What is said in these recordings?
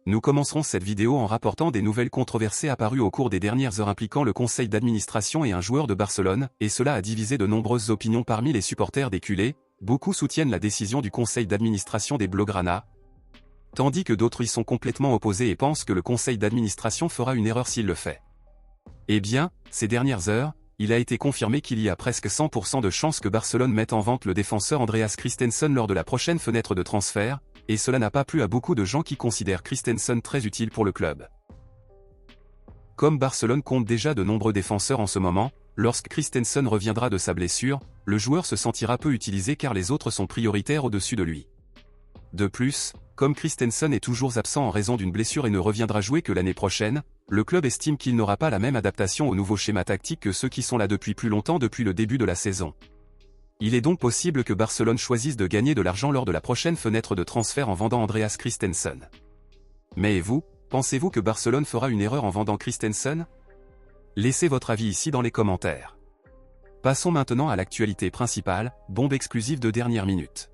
Nous commencerons cette vidéo en rapportant des nouvelles controversées apparues au cours des dernières heures impliquant le conseil d'administration et un joueur de Barcelone, et cela a divisé de nombreuses opinions parmi les supporters des culés. Beaucoup soutiennent la décision du conseil d'administration des Blaugrana, tandis que d'autres y sont complètement opposés et pensent que le conseil d'administration fera une erreur s'il le fait. Eh bien, ces dernières heures, il a été confirmé qu'il y a presque 100% de chances que Barcelone mette en vente le défenseur Andreas Christensen lors de la prochaine fenêtre de transfert, et cela n'a pas plu à beaucoup de gens qui considèrent Christensen très utile pour le club. Comme Barcelone compte déjà de nombreux défenseurs en ce moment, lorsque Christensen reviendra de sa blessure, le joueur se sentira peu utilisé car les autres sont prioritaires au-dessus de lui. De plus, comme Christensen est toujours absent en raison d'une blessure et ne reviendra jouer que l'année prochaine, le club estime qu'il n'aura pas la même adaptation au nouveau schéma tactique que ceux qui sont là depuis plus longtemps depuis le début de la saison. Il est donc possible que Barcelone choisisse de gagner de l'argent lors de la prochaine fenêtre de transfert en vendant Andreas Christensen. Mais et vous, pensez-vous que Barcelone fera une erreur en vendant Christensen? Laissez votre avis ici dans les commentaires. Passons maintenant à l'actualité principale, bombe exclusive de dernière minute.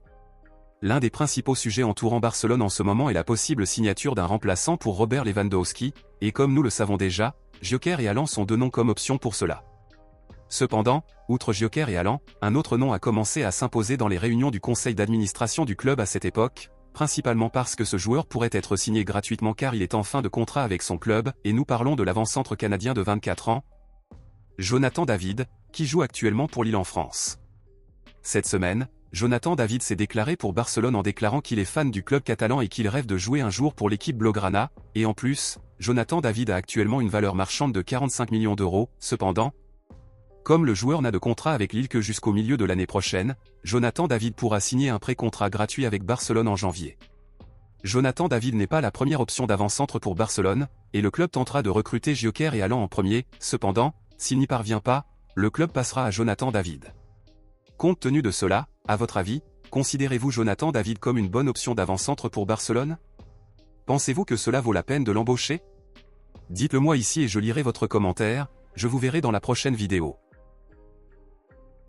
L'un des principaux sujets entourant Barcelone en ce moment est la possible signature d'un remplaçant pour Robert Lewandowski, et comme nous le savons déjà, Gyökeres et Haaland sont deux noms comme option pour cela. Cependant, outre Gyökeres et Haaland, un autre nom a commencé à s'imposer dans les réunions du conseil d'administration du club à cette époque, principalement parce que ce joueur pourrait être signé gratuitement car il est en fin de contrat avec son club, et nous parlons de l'avant-centre canadien de 24 ans, Jonathan David, qui joue actuellement pour Lille en France. Cette semaine, Jonathan David s'est déclaré pour Barcelone en déclarant qu'il est fan du club catalan et qu'il rêve de jouer un jour pour l'équipe Blaugrana, et en plus, Jonathan David a actuellement une valeur marchande de 45 millions d'euros. Cependant, comme le joueur n'a de contrat avec Lille que jusqu'au milieu de l'année prochaine, Jonathan David pourra signer un pré-contrat gratuit avec Barcelone en janvier. Jonathan David n'est pas la première option d'avant-centre pour Barcelone, et le club tentera de recruter Gyökeres et Haaland en premier. Cependant, s'il n'y parvient pas, le club passera à Jonathan David. Compte tenu de cela, à votre avis, considérez-vous Jonathan David comme une bonne option d'avant-centre pour Barcelone? Pensez-vous que cela vaut la peine de l'embaucher? Dites-le moi ici et je lirai votre commentaire. Je vous verrai dans la prochaine vidéo.